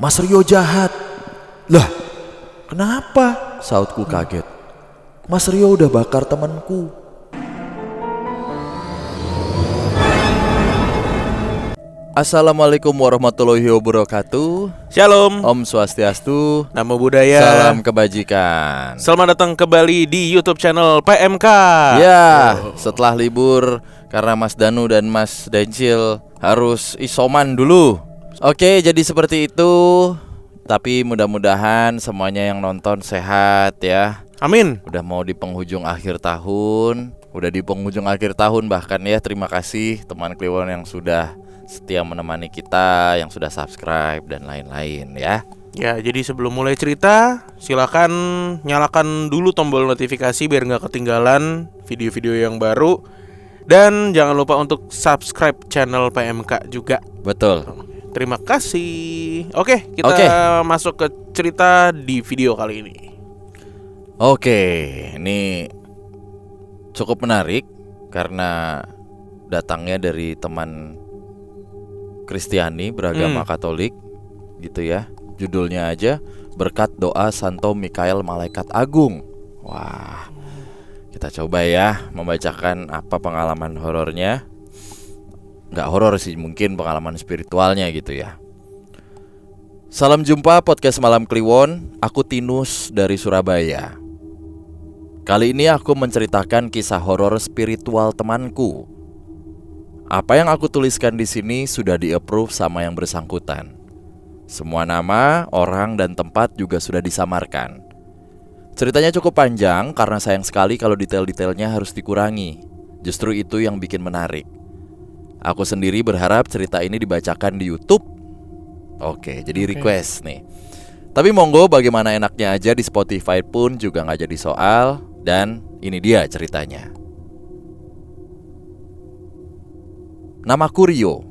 Mas Rio jahat. Lah, kenapa? Sautku kaget. Mas Rio udah bakar temanku. Assalamualaikum warahmatullahi wabarakatuh. Shalom, Om Swastiastu. Namo Buddhaya. Salam kebajikan. Selamat datang kembali di YouTube channel PMK. Ya, setelah libur karena Mas Danu dan Mas Dencil harus isoman dulu. Oke, jadi seperti itu. Tapi mudah-mudahan semuanya yang nonton sehat ya. Amin. Udah mau di penghujung akhir tahun. Bahkan ya. Terima kasih teman Kliwon yang sudah setia menemani kita, yang sudah subscribe dan lain-lain ya. Ya, jadi sebelum mulai cerita, silakan nyalakan dulu tombol notifikasi biar nggak ketinggalan video-video yang baru. Dan jangan lupa untuk subscribe channel PMK juga. Betul. Terima kasih. Oke, kita masuk ke cerita di video kali ini. Oke, ini cukup menarik karena datangnya dari teman Kristiani beragama Katolik gitu ya. Judulnya aja Berkat Doa Santo Mikael Malaikat Agung. Wah, kita coba ya membacakan apa pengalaman horornya. Nggak horor sih, mungkin pengalaman spiritualnya gitu ya. Salam jumpa podcast Malam Kliwon. Aku Tinus dari Surabaya. Kali ini aku menceritakan kisah horor spiritual temanku. Apa yang aku tuliskan di sini sudah di-approve sama yang bersangkutan. Semua nama, orang, dan tempat juga sudah disamarkan. Ceritanya cukup panjang karena sayang sekali kalau detail-detailnya harus dikurangi. Justru itu yang bikin menarik. Aku sendiri berharap cerita ini dibacakan di YouTube. Oke, jadi request nih. Tapi monggo bagaimana enaknya aja di Spotify pun juga gak jadi soal. Dan ini dia ceritanya. Namaku Rio.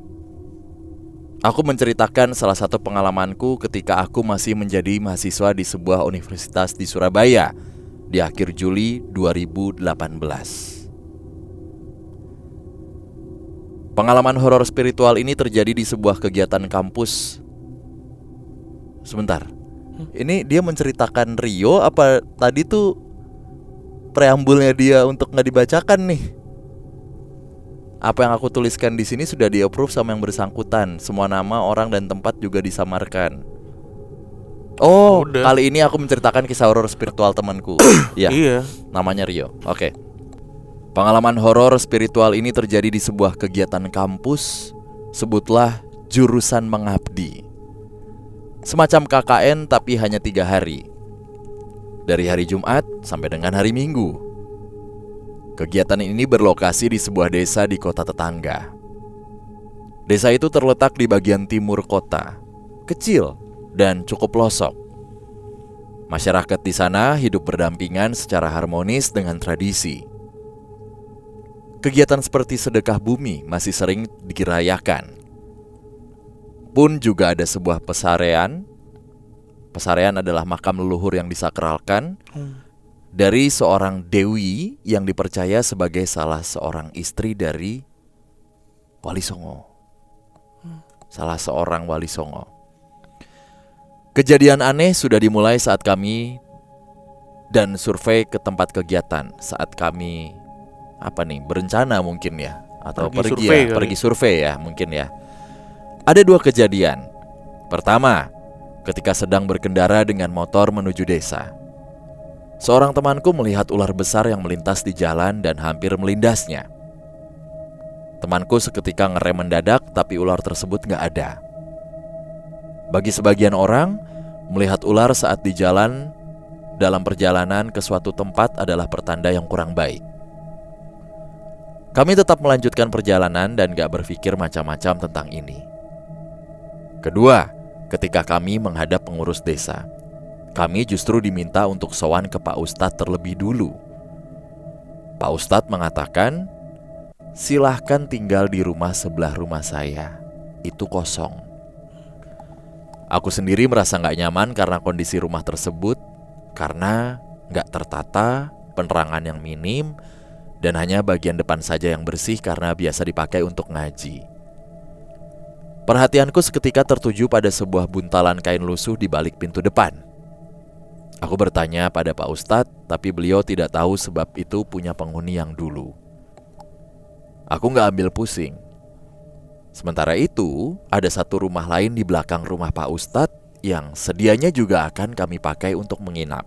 Aku menceritakan salah satu pengalamanku ketika aku masih menjadi mahasiswa di sebuah universitas di Surabaya di akhir Juli 2018. Pengalaman horor spiritual ini terjadi di sebuah kegiatan kampus. Sebentar. Ini dia menceritakan Rio apa tadi tuh preambulnya dia untuk nggak dibacakan nih? Apa yang aku tuliskan di sini sudah di-approve sama yang bersangkutan. Semua nama, orang, dan tempat juga disamarkan. Oh, kali ini aku menceritakan kisah horor spiritual temanku. Ya, Iya. namanya Rio. Oke. Pengalaman horor spiritual ini terjadi di sebuah kegiatan kampus. Sebutlah jurusan mengabdi. Semacam KKN tapi hanya 3 hari. Dari hari Jumat sampai dengan hari Minggu. Kegiatan ini berlokasi di sebuah desa di kota tetangga. Desa itu terletak di bagian timur kota, kecil dan cukup pelosok. Masyarakat di sana hidup berdampingan secara harmonis dengan tradisi. Kegiatan seperti sedekah bumi masih sering dirayakan. Pun juga ada sebuah pesarean. Pesarean adalah makam leluhur yang disakralkan dari seorang dewi yang dipercaya sebagai salah seorang istri dari Wali Songo. Salah seorang Wali Songo. Kejadian aneh sudah dimulai saat kami dan survei ke tempat kegiatan. Saat kami berencana mungkin ya, atau pergi survei ya mungkin ya. Ada 2 kejadian. Pertama, ketika sedang berkendara dengan motor menuju desa. Seorang temanku melihat ular besar yang melintas di jalan dan hampir melindasnya. Temanku seketika ngerem mendadak, tapi ular tersebut gak ada. Bagi sebagian orang, melihat ular saat di jalan dalam perjalanan ke suatu tempat adalah pertanda yang kurang baik. Kami tetap melanjutkan perjalanan dan gak berpikir macam-macam tentang ini. Kedua, ketika kami menghadap pengurus desa, kami justru diminta untuk sowan ke Pak Ustadz terlebih dulu. Pak Ustadz mengatakan, silahkan tinggal di rumah sebelah rumah saya, itu kosong. Aku sendiri merasa gak nyaman karena kondisi rumah tersebut, karena gak tertata, penerangan yang minim, dan hanya bagian depan saja yang bersih karena biasa dipakai untuk ngaji. Perhatianku seketika tertuju pada sebuah buntalan kain lusuh di balik pintu depan. Aku bertanya pada Pak Ustadz, tapi beliau tidak tahu sebab itu punya penghuni yang dulu. Aku gak ambil pusing. Sementara itu, ada satu rumah lain di belakang rumah Pak Ustadz yang sedianya juga akan kami pakai untuk menginap.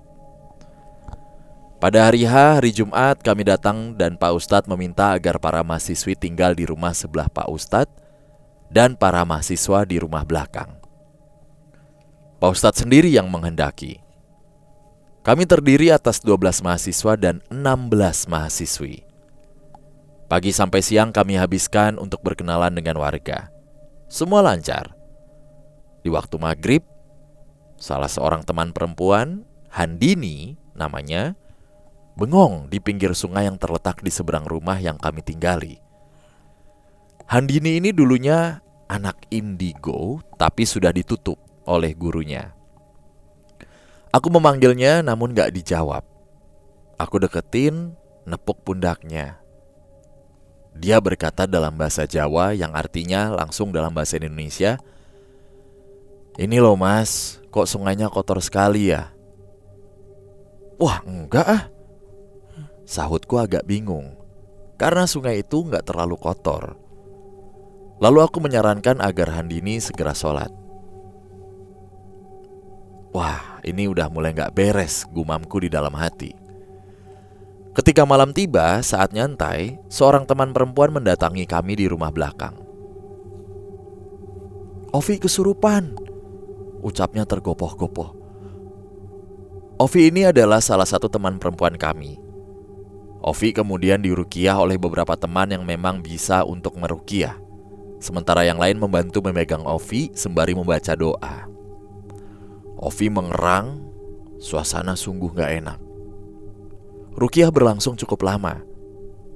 Pada hari hari Jumat kami datang dan Pak Ustadz meminta agar para mahasiswi tinggal di rumah sebelah Pak Ustadz dan para mahasiswa di rumah belakang. Pak Ustadz sendiri yang menghendaki. Kami terdiri atas 12 mahasiswa dan 16 mahasiswi. Pagi sampai siang kami habiskan untuk berkenalan dengan warga. Semua lancar. Di waktu maghrib, salah seorang teman perempuan, Handini namanya, bengong di pinggir sungai yang terletak di seberang rumah yang kami tinggali. Handini ini dulunya anak indigo, tapi sudah ditutup oleh gurunya. Aku memanggilnya namun gak dijawab. Aku deketin, nepuk pundaknya. Dia berkata dalam bahasa Jawa yang artinya langsung dalam bahasa Indonesia, "Ini loh mas, kok sungainya kotor sekali ya?" "Wah enggak ah," sahutku agak bingung, karena sungai itu gak terlalu kotor. Lalu aku menyarankan agar Handini segera sholat. Wah, ini udah mulai gak beres, gumamku di dalam hati. Ketika malam tiba, saat nyantai, seorang teman perempuan mendatangi kami di rumah belakang. "Ovi kesurupan," ucapnya tergopoh-gopoh. Ovi ini adalah salah satu teman perempuan kami. Ovi kemudian diruqyah oleh beberapa teman yang memang bisa untuk meruqyah, sementara yang lain membantu memegang Ovi sembari membaca doa. Ovi mengerang, suasana sungguh gak enak. Ruqyah berlangsung cukup lama,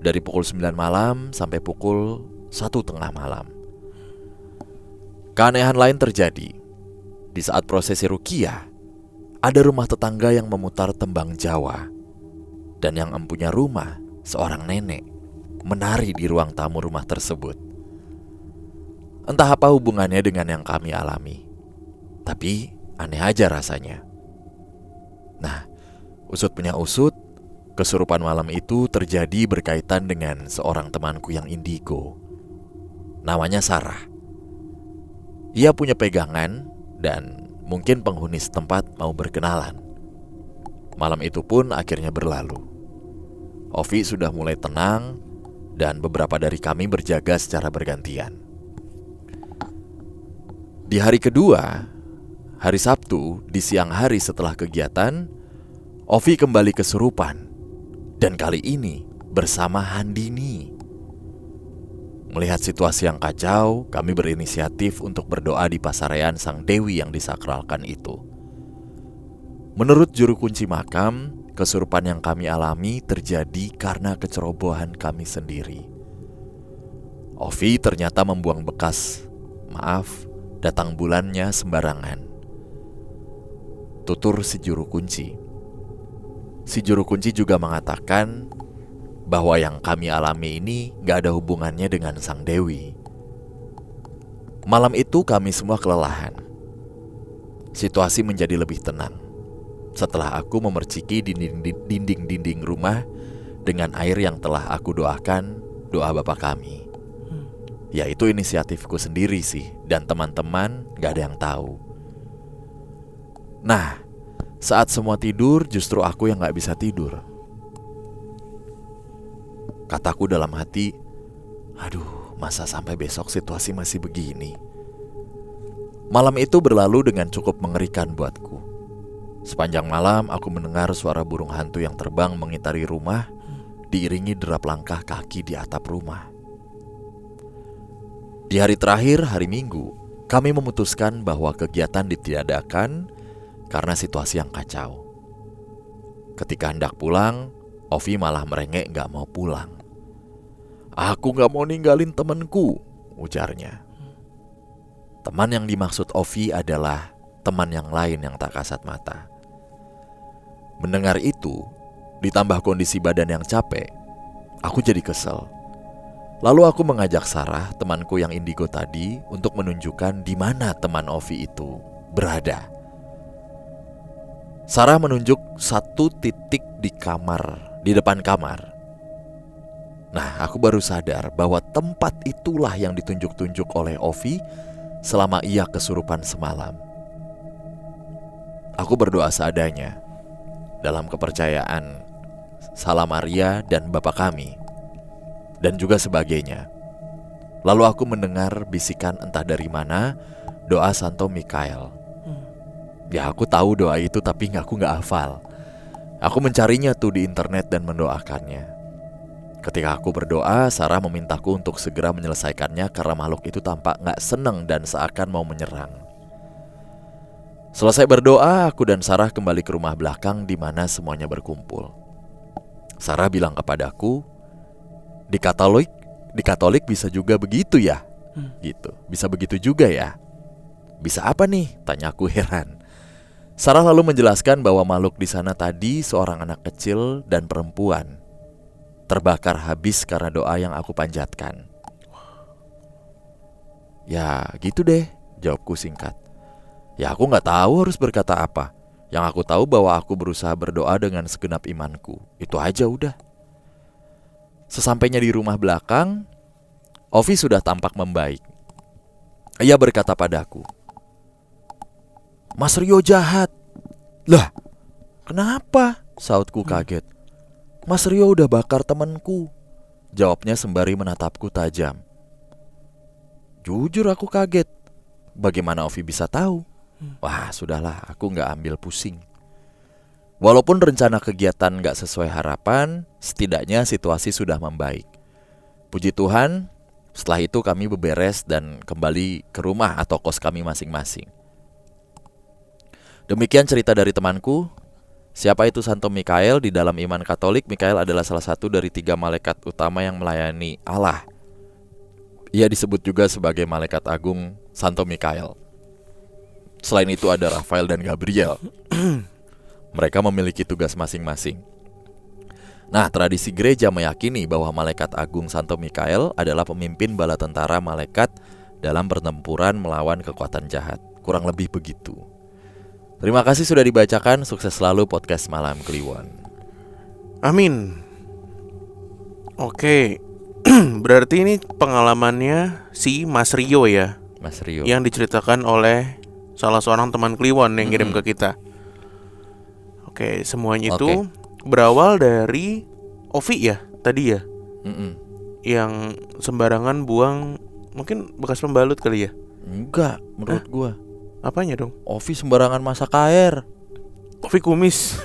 dari pukul 9 malam sampai pukul 1:30 malam. Keanehan lain terjadi. Di saat prosesi ruqyah, ada rumah tetangga yang memutar tembang Jawa. Dan yang empunya rumah, seorang nenek, menari di ruang tamu rumah tersebut. Entah apa hubungannya dengan yang kami alami, tapi aneh aja rasanya. Nah, usut punya usut, kesurupan malam itu terjadi berkaitan dengan seorang temanku yang indigo. Namanya Sarah. Ia punya pegangan dan mungkin penghuni setempat mau berkenalan. Malam itu pun akhirnya berlalu. Ovi sudah mulai tenang dan beberapa dari kami berjaga secara bergantian. Di hari kedua, hari Sabtu, di siang hari setelah kegiatan, Ovi kembali kesurupan. Dan kali ini bersama Handini. Melihat situasi yang kacau, kami berinisiatif untuk berdoa di pasarean Sang Dewi yang disakralkan itu. Menurut juru kunci makam, kesurupan yang kami alami terjadi karena kecerobohan kami sendiri. Ovi ternyata membuang bekas, datang bulannya sembarangan. Tutur si juru kunci. Si juru kunci juga mengatakan bahwa yang kami alami ini gak ada hubungannya dengan Sang Dewi. Malam itu kami semua kelelahan. Situasi menjadi lebih tenang setelah aku memerciki dinding-dinding rumah dengan air yang telah aku doakan doa Bapak kami. Ya itu inisiatifku sendiri sih, dan teman-teman gak ada yang tahu. Nah, saat semua tidur, justru aku yang gak bisa tidur. Kataku dalam hati, aduh, masa sampai besok situasi masih begini. Malam itu berlalu dengan cukup mengerikan buatku. Sepanjang malam aku mendengar suara burung hantu yang terbang mengitari rumah, diiringi derap langkah kaki di atap rumah. Di hari terakhir, hari Minggu, kami memutuskan bahwa kegiatan ditiadakan karena situasi yang kacau. Ketika hendak pulang, Ovi malah merengek gak mau pulang. "Aku gak mau ninggalin temanku," ujarnya. Teman yang dimaksud Ovi adalah teman yang lain yang tak kasat mata. Mendengar itu, ditambah kondisi badan yang capek, aku jadi kesel. Lalu aku mengajak Sarah, temanku yang indigo tadi, untuk menunjukkan di mana teman Ovi itu berada. Sarah menunjuk satu titik di depan kamar. Nah, aku baru sadar bahwa tempat itulah yang ditunjuk-tunjuk oleh Ovi selama ia kesurupan semalam. Aku berdoa seadanya, dalam kepercayaan Salam Maria dan Bapa kami, dan juga sebagainya. Lalu aku mendengar bisikan entah dari mana, doa Santo Mikael. Ya, aku tahu doa itu tapi aku gak hafal. Aku mencarinya tuh di internet dan mendoakannya. Ketika aku berdoa, Sarah memintaku untuk segera menyelesaikannya karena makhluk itu tampak gak seneng dan seakan mau menyerang. Selesai berdoa, aku dan Sarah kembali ke rumah belakang di mana semuanya berkumpul. Sarah bilang kepadaku, di Katolik bisa juga begitu ya? Gitu. Bisa begitu juga ya? Bisa apa nih? Tanyaku heran. Sarah lalu menjelaskan bahwa makhluk di sana tadi seorang anak kecil dan perempuan, terbakar habis karena doa yang aku panjatkan. Ya gitu deh, jawabku singkat. Ya aku gak tahu harus berkata apa. Yang aku tahu bahwa aku berusaha berdoa dengan segenap imanku. Itu aja udah. Sesampainya di rumah belakang, Ovi sudah tampak membaik. Ia berkata padaku, "Mas Rio jahat." "Lah, kenapa?" sautku kaget. "Mas Rio udah bakar temanku," jawabnya sembari menatapku tajam. Jujur aku kaget. Bagaimana Ovi bisa tahu? Wah, sudahlah, aku gak ambil pusing. Walaupun rencana kegiatan gak sesuai harapan, setidaknya situasi sudah membaik. Puji Tuhan, setelah itu kami beberes dan kembali ke rumah atau kos kami masing-masing. Demikian cerita dari temanku. Siapa itu Santo Mikael? Di dalam iman Katolik, Mikael adalah salah satu dari 3 malaikat utama yang melayani Allah. Ia disebut juga sebagai malaikat agung Santo Mikael. Selain itu ada Rafael dan Gabriel. Mereka memiliki tugas masing-masing. Nah, tradisi gereja meyakini bahwa malaikat agung Santo Mikael adalah pemimpin bala tentara malaikat dalam pertempuran melawan kekuatan jahat. Kurang lebih begitu. Terima kasih sudah dibacakan. Sukses selalu podcast Malam Kliwon. Amin. Oke. Berarti ini pengalamannya si Mas Rio ya, Mas Rio, yang diceritakan oleh salah seorang teman Kliwon yang kirim ke kita. Oke, semuanya itu berawal dari Ovi ya tadi ya, yang sembarangan buang mungkin bekas pembalut kali ya. Enggak, menurut gua. Apanya dong? Ovi sembarangan masak air. Ovi kumis.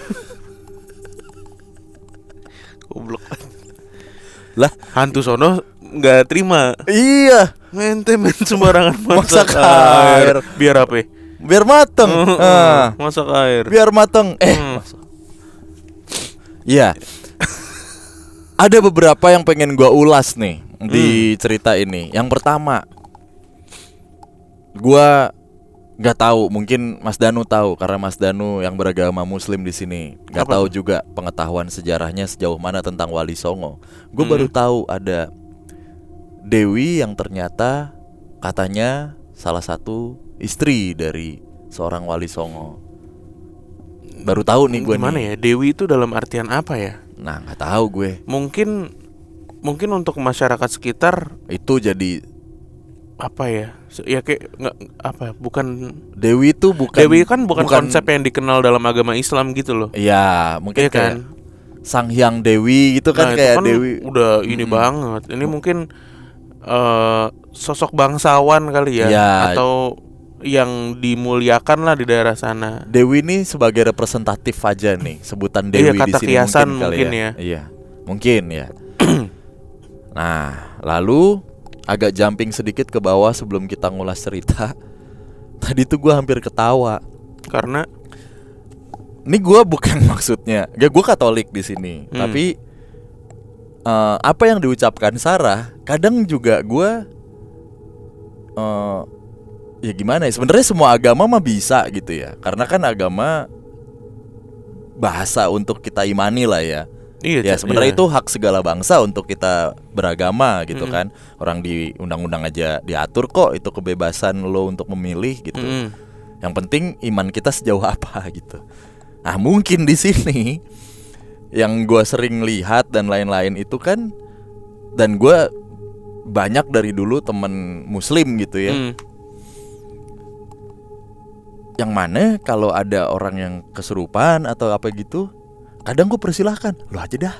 Goblok. Lah, hantu sono nggak terima. Iya, Mente sembarangan masak air. Biar apa? Biar mateng. Masak air. Biar mateng. Iya. Ada beberapa yang pengen gua ulas nih di cerita ini. Yang pertama, gua nggak tahu, mungkin Mas Danu tahu karena Mas Danu yang beragama Muslim di sini. Nggak tahu juga pengetahuan sejarahnya sejauh mana tentang Wali Songo. Gue baru tahu ada Dewi yang ternyata katanya salah satu istri dari seorang Wali Songo. Baru tahu nih gue. Gimana ya? Dewi itu dalam artian apa ya? Nah, nggak tahu gue. Mungkin untuk masyarakat sekitar itu jadi apa ya? Ya kayak nggak apa? Bukan Dewi itu bukan. Dewi kan bukan konsep yang dikenal dalam agama Islam gitu loh. Iya, mungkin kayak kan? Sang Hyang Dewi gitu kan, kayak kan Dewi. Udah ini banget. Ini mungkin sosok bangsawan kali ya, atau yang dimuliakan lah di daerah sana. Dewi ini sebagai representatif aja nih, sebutan Dewi kata di sini mungkin ya. Iya, mungkin ya. Nah, lalu agak jumping sedikit ke bawah sebelum kita ngulas cerita. Tadi tuh gue hampir ketawa karena ini gue bukan maksudnya, gue Katolik di sini, tapi apa yang diucapkan Sarah kadang juga gue ya gimana ya, sebenarnya semua agama mah bisa gitu ya, karena kan agama bahasa untuk kita imani lah ya. Ya sebenarnya itu hak segala bangsa untuk kita beragama gitu kan. Orang di undang-undang aja diatur kok itu kebebasan lo untuk memilih gitu. Yang penting iman kita sejauh apa gitu. Nah mungkin di sini yang gue sering lihat dan lain-lain itu kan, dan gue banyak dari dulu temen muslim gitu ya, yang mana kalau ada orang yang kesurupan atau apa gitu, kadang gue persilahkan, lo aja dah,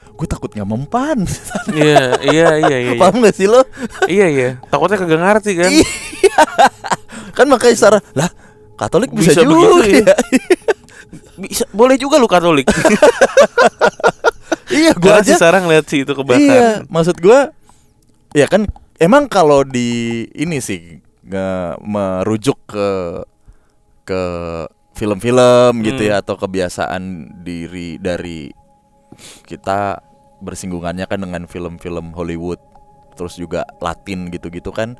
gue takut nggak mempan. Iya. Paham gak sih lo? Iya. Takutnya kagak ngerti kan. Kan makanya Sarah lah, Katolik bisa juga begitu ya. Bisa, boleh juga lu Katolik. Iya, gue aja sekarang lihat sih itu kebakaran. Iya, maksud gue, ya kan emang kalau di ini sih merujuk ke film-film gitu ya, atau kebiasaan diri dari kita bersinggungannya kan dengan film-film Hollywood, terus juga Latin gitu-gitu kan,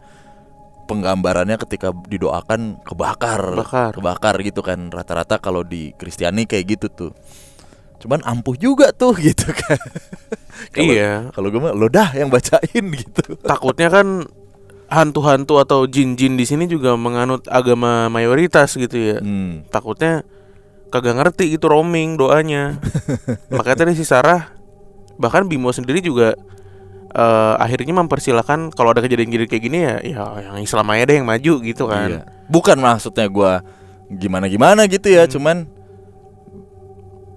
penggambarannya ketika didoakan kebakar gitu kan, rata-rata kalau di Kristiani kayak gitu tuh. Cuman ampuh juga tuh gitu kan. Iya. Kalau gue mah lo dah yang bacain gitu. Takutnya kan hantu-hantu atau jin-jin di sini juga menganut agama mayoritas gitu ya. Takutnya kagak ngerti gitu roaming doanya. Makanya tadi si Sarah, bahkan Bimo sendiri juga akhirnya mempersilahkan kalau ada kejadian kayak gini ya yang Islam aja deh yang maju gitu kan. Iya. Bukan maksudnya gue gimana gitu ya, cuman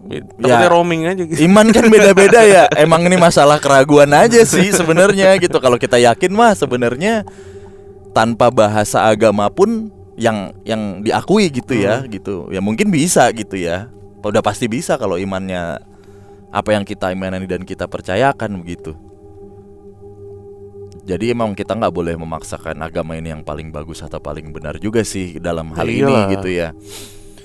takutnya roaming aja gitu. Iman kan beda-beda ya. Emang ini masalah keraguan aja sih sebenarnya gitu. Kalau kita yakin mah sebenarnya tanpa bahasa agama pun yang diakui gitu ya gitu. Ya mungkin bisa gitu ya. Udah pasti bisa kalau imannya apa yang kita imani dan kita percayakan begitu. Jadi emang kita nggak boleh memaksakan agama ini yang paling bagus atau paling benar juga sih dalam hal ini gitu ya.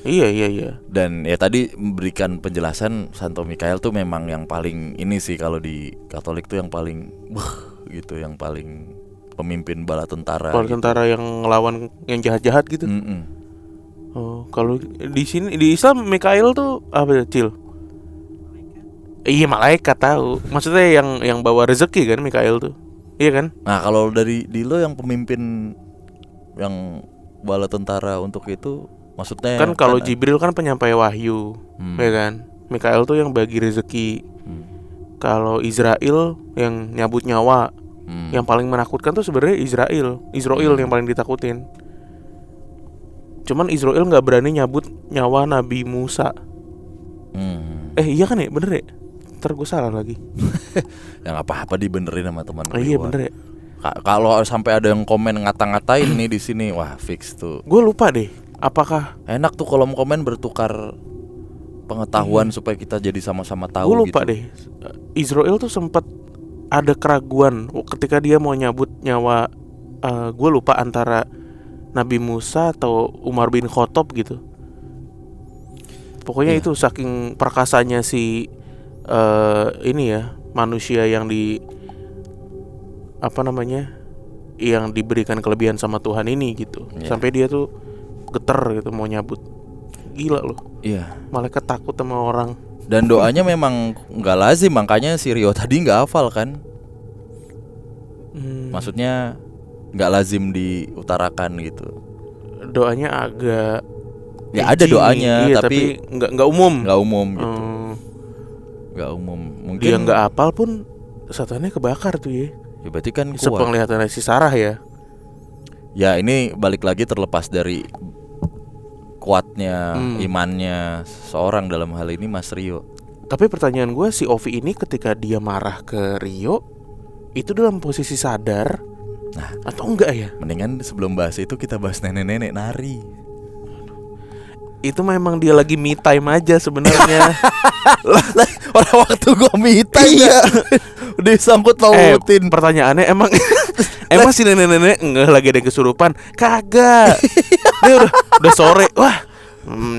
Iya. Dan ya tadi memberikan penjelasan Santo Mikael tuh memang yang paling ini sih, kalau di Katolik tuh yang paling gitu, yang paling pemimpin bala tentara. Bala tentara yang ngelawan yang jahat-jahat gitu. Oh, kalau di sini di Islam Mikael tuh apa ya, Cil? Iya, malaikat tahu. Maksudnya yang bawa rezeki kan Mikael tuh. Iya kan? Nah, kalau dari di lo yang pemimpin yang bala tentara untuk itu, maksudnya kan kalau Jibril kan penyampai wahyu, ya kan? Mikael tuh yang bagi rezeki. Kalau Israel yang nyabut nyawa. Yang paling menakutkan tuh sebenarnya Israel yang paling ditakutin. Cuman Israel nggak berani nyabut nyawa Nabi Musa. Iya kan ya, bener ya? Ntar gue salah lagi. Ya nggak apa-apa, dibenerin sama teman gue. Iya bener ya. Kalau sampai ada yang komen ngata-ngatain nih di sini, wah fix tuh. Gue lupa deh. Apakah enak tuh kolom komen bertukar pengetahuan supaya kita jadi sama-sama tahu. Gue lupa gitu deh. Israel tuh sempat ada keraguan ketika dia mau nyabut nyawa. Gue lupa antara Nabi Musa atau Umar bin Khattab gitu. Pokoknya itu saking perkasanya si ini ya, manusia yang yang diberikan kelebihan sama Tuhan ini gitu. Sampai dia tuh geter gitu mau nyabut. Gila loh. Iya. Malaikat takut sama orang. Dan doanya memang nggak lazim, makanya si Rio tadi nggak hafal kan. Maksudnya nggak lazim diutarakan gitu. Doanya agak ada doanya, iya, tapi nggak umum. Nggak umum gitu. Nggak umum. Mungkin dia nggak hafal pun satannya kebakar tuh ya. Ya berarti kan kuat. Sepenglihatan si Sarah ya. Ya ini balik lagi terlepas dari kuatnya imannya seorang dalam hal ini Mas Rio. Tapi pertanyaan gue, si Ovi ini ketika dia marah ke Rio itu dalam posisi sadar atau enggak ya? Mendingan sebelum bahas itu kita bahas nenek-nenek nari. Itu memang dia lagi me time aja sebenarnya. Orang waktu gue me time ya udah sangkut pautin. Pertanyaannya emang si nenek-nenek enggak lagi ada kesurupan? Kagak. Dia udah sore. Wah,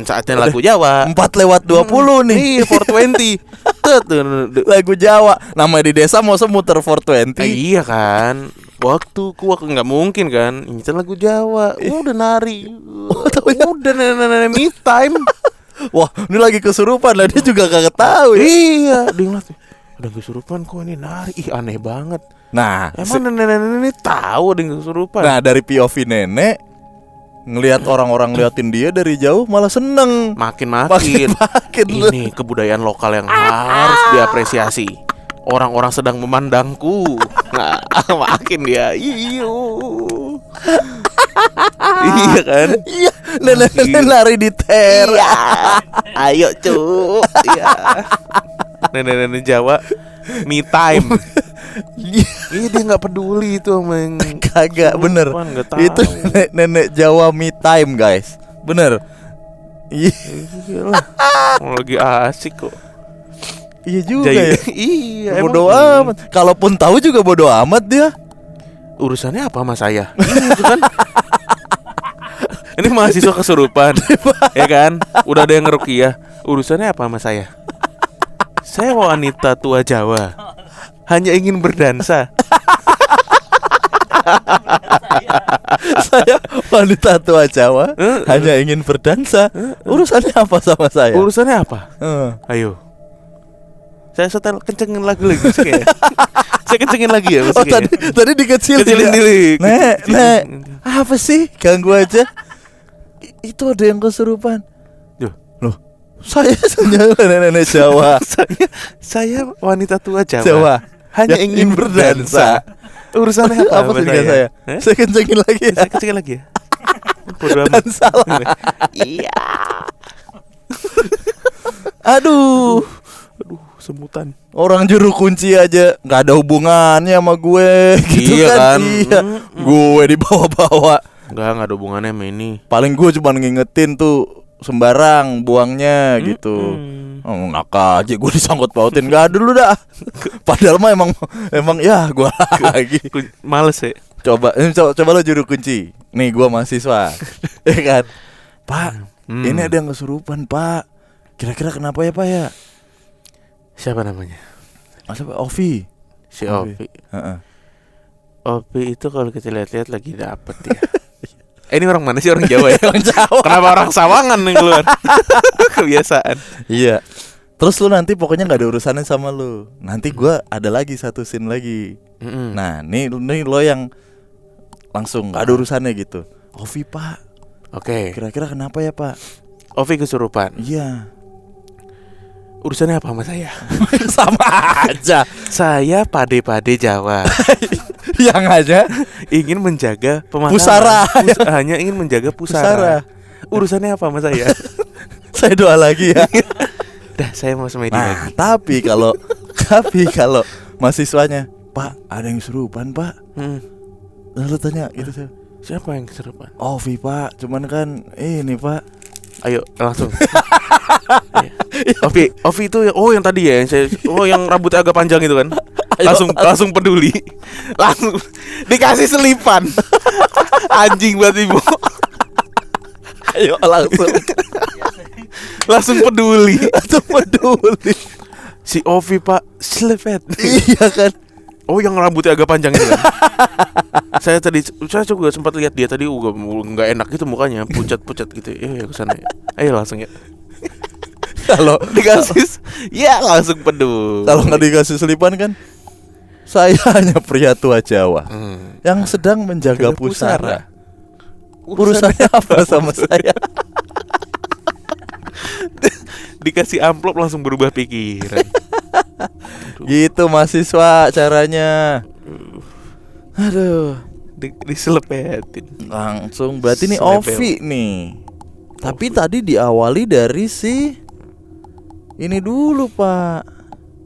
saatnya lagu Jawa 4:20 nih. Iya, 420. Lagu Jawa. Nama di desa mau semuter 420. Iya kan. Waktu nggak mungkin kan. Ini lagu Jawa. Udah nari. Udah nenek me time. Wah, ini lagi kesurupan lah, dia juga kagak tahu ya. Iya, dia ngeliat ada yang kesurupan kok ini nari. Ih, aneh banget. Nah, Emang nenek-nenek ini tahu ada yang kesurupan? nah dari POV nenek ngelihat orang-orang liatin dia dari jauh malah seneng. Makin. Ini kebudayaan lokal yang harus diapresiasi. Orang-orang sedang memandangku. Nah, makin dia. Iya kan? Iya, nenek-nenek lari di teras. Iya. Ayo cu. Iya. Nenek-nenek Jawa me time. Iya, dia nggak peduli itu sama yang Kagak bener. nggak tahu. Itu nenek Jawa me time guys. Bener. Iya. Iyalah. Lagi asik kok. Iya juga ya. Iya. Bodoh emang amat. Kalaupun tahu juga bodoh amat dia. urusannya apa sama saya? Gitu kan? Ini mahasiswa kesurupan, ya kan? Udah ada yang ngeruqyah. Urusannya apa sama saya? Saya wanita tua Jawa, hanya ingin berdansa. Saya wanita tua Jawa, hanya ingin berdansa. Urusannya apa sama saya? Urusannya apa? Ayo. Saya setel kencengin lagu lagi kayak. Saya kencengin lagi ya musiknya. Tadi dikecilin. Kecilin dulu. Nek, apa sih? Ganggu aja. Itu ada yang kesurupan. Loh, saya nenek Jawa. saya wanita tua Jawa. Jawa. Hanya ingin berdansa. Urusannya apa dengan saya? Saya kencengin lagi ya. Saya kencengin lagi ya. Bodoh amat. Dan salah. Iya. Aduh, semutan. orang juru kunci aja nggak ada hubungannya sama gue, gitu Iya kan? Iya. Gue dibawa-bawa. Enggak ada hubungannya sama ini. Paling gue cuma ngingetin tuh sembarang buangnya gitu. Oh, ngakak aja gue disangkut pautin. Nggak dulu dah. Padahal mah emang ya gue lagi. Males ya. Coba lo juru kunci. Nih gue mahasiswa. Ya kan? Pak, ini ada yang kesurupan, Pak. Kira-kira kenapa ya, Pak ya? Siapa namanya? Masa Pak Ovi? Si Ovi. Ovi itu kalau kita lihat-lihat lagi dapet ya. Ini orang mana sih, orang Jawa ya? Orang Jawa. Kenapa orang Sawangan yang keluar? Kebiasaan. Iya. Terus lu nanti pokoknya nggak ada urusannya sama lu. Nanti gue ada lagi satu scene lagi. Nah, nih lo yang langsung nggak ada urusannya gitu. Ovi, Pak. Oke. Kira-kira kenapa ya, Pak? Ovi kesurupan. Iya. Urusannya apa sama saya? Sama aja. Saya pade-pade Jawa. Yang aja ingin menjaga pemakaman. Pusara. Hanya ingin menjaga pusara. Urusannya apa sama saya? Saya doa lagi ya. Dah, saya mau semedi lagi. Tapi kalau mahasiswanya, Pak, ada yang kesurupan, Pak. Lalu tanya gitu, siapa yang kesurupan? Ovi, Pak. Cuman kan ini, Pak. Ayo langsung. Ovi itu yang tadi ya, yang rambutnya agak panjang itu kan. Langsung peduli. Langsung dikasih selipan. Anjing buat ibu. Ayo langsung peduli. Si Ovi, Pak, slepet. Iya kan. Oh, yang rambutnya agak panjang itu kan. Saya juga sempat lihat dia tadi nggak enak gitu mukanya, pucat-pucat gitu. Ya kesana ya. Ayo langsung ya. Kalau dikasih ya langsung peduli. Kalau nggak dikasih selipan kan, saya hanya pria tua Jawa yang sedang menjaga pusara. Urusannya apa sama saya? Dikasih amplop langsung berubah pikiran. Gitu mahasiswa caranya. Aduh, diselepetin langsung. Berarti nih Ovi nih. Tapi tadi diawali dari si ini dulu, Pak.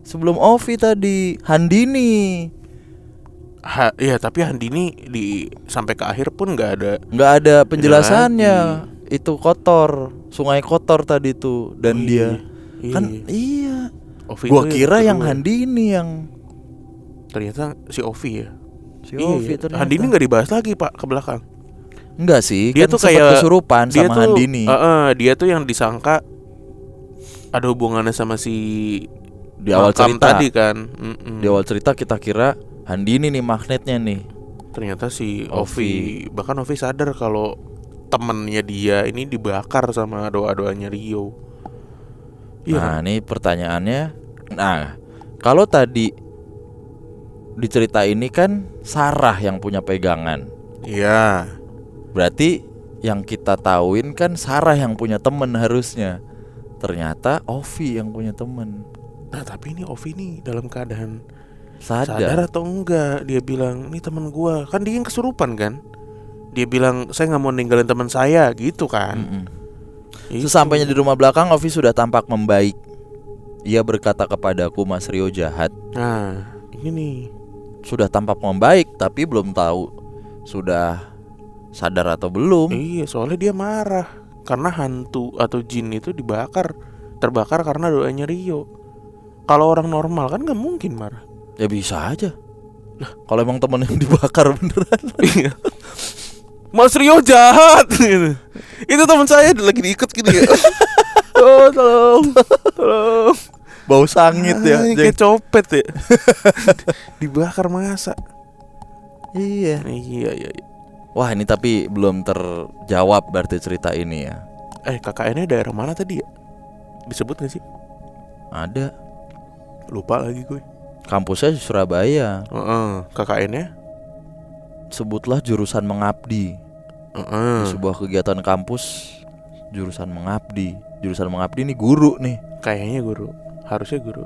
Sebelum Ovi tadi Handini. Iya, tapi Handini sampai ke akhir pun nggak ada penjelasannya. Itu kotor, sungai kotor tadi tuh. Dan dia kan iya. Ovi gua kira yang Handini yang ternyata si Ovi ya. Si Ovi ternyata. Handini nggak dibahas lagi, Pak, ke belakang. Enggak sih, dia kan tuh kayak kesurupan sama Handini. Dia tuh yang disangka ada hubungannya sama si di awal cerita tadi kan. Di awal cerita kita kira Handini nih magnetnya nih. Ternyata si Ovi. Bahkan Ovi sadar kalau temennya dia ini dibakar sama doa-doanya Rio. Iya Nah, kan? ini pertanyaannya. Nah, kalau tadi di cerita ini kan Sarah yang punya pegangan. Iya. Berarti yang kita tahuin kan Sarah yang punya temen harusnya. Ternyata Ovi yang punya temen. Nah tapi ini Ovi nih dalam keadaan Sadar. sadar atau enggak? Dia bilang, ini teman gua. Kan dia yang kesurupan kan? Dia bilang, saya nggak mau ninggalin teman saya, gitu kan? Mm-mm. Itu. Sesampainya di rumah belakang, Ovi sudah tampak membaik. Ia berkata kepadaku, Mas Rio jahat. Nah, ini nih. Sudah tampak membaik, tapi belum tahu sudah sadar atau belum. Iya, soalnya dia marah karena hantu atau jin itu terbakar karena doanya Rio. Kalau orang normal kan nggak mungkin marah. Ya bisa aja. Kalau emang temen yang dibakar beneran. Iya. Mas Rio jahat gitu. Itu teman saya lagi diikat gitu ya. Oh, tolong. Bau sangit ya. Ay, kayak copet ya. Dibakar masa. Iya. Iya. Wah, ini tapi belum terjawab berarti cerita ini ya. KKN-nya daerah mana tadi ya? Disebut gak sih? Ada. Lupa lagi gue. Kampusnya di Surabaya. KKN-nya? Sebutlah jurusan mengabdi. Di sebuah kegiatan kampus jurusan mengabdi. Jurusan mengabdi ini guru nih. Kayaknya guru. Harusnya guru.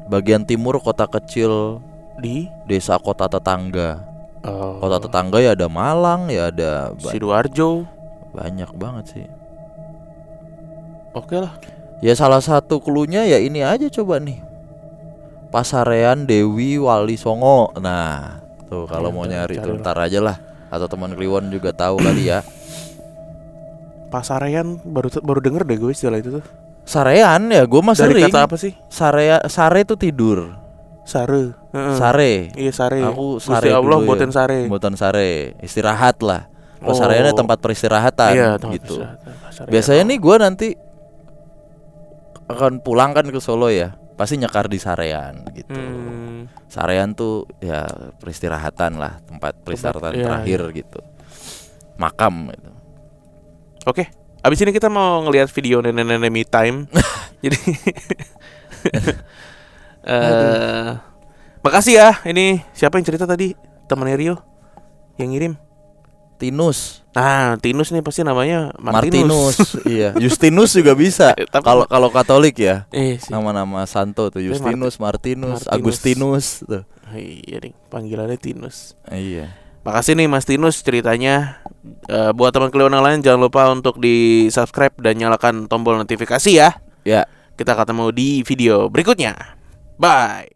Bagian timur kota kecil Di desa kota tetangga. Kota tetangga ya ada Malang, ya ada Sidoarjo. banyak banget sih. Oke lah. Ya salah satu cluenya ya ini aja coba nih. Pasarean Dewi Wali Songo. Nah, tuh kalau mau nyari tuh ntar aja lah. Atau teman Kliwon juga tahu kali ya. Pasarean baru denger deh gue istilah itu tuh. Sarean ya gue mah Dari sering. kata apa sih? Sare itu tidur. Sare. Sare. Iya sare. Aku Gusti sare Allah dulu buatin ya. sare. Buatan sare. Istirahat lah. Oh. Pasareannya tempat peristirahatan Iya, tempat gitu. peristirahatan. Biasanya nih gue nanti akan pulang kan ke Solo ya. Pasti nyekar di Sarean gitu. Sarean tuh ya peristirahatan lah, tempat peristirahatan iya, terakhir gitu. Makam gitu. Oke. Abis ini kita mau ngelihat video nenek-nenek me time. Jadi makasih ya. Ini siapa yang cerita tadi? Temennya Rio yang ngirim. Tinus. Nah, Tinus nih pasti namanya Martinus. Iya, Justinus juga bisa. Tapi- Kalau Katolik ya. Sih. Nama-nama santo tuh Justinus, Martinus, Martinus. Agustinus tuh. Iya nih, panggilannya Tinus. Iya. Makasih nih Mas Tinus ceritanya. Buat teman Kliwon yang lain jangan lupa untuk di subscribe dan nyalakan tombol notifikasi ya. Ya. Kita ketemu di video berikutnya. Bye.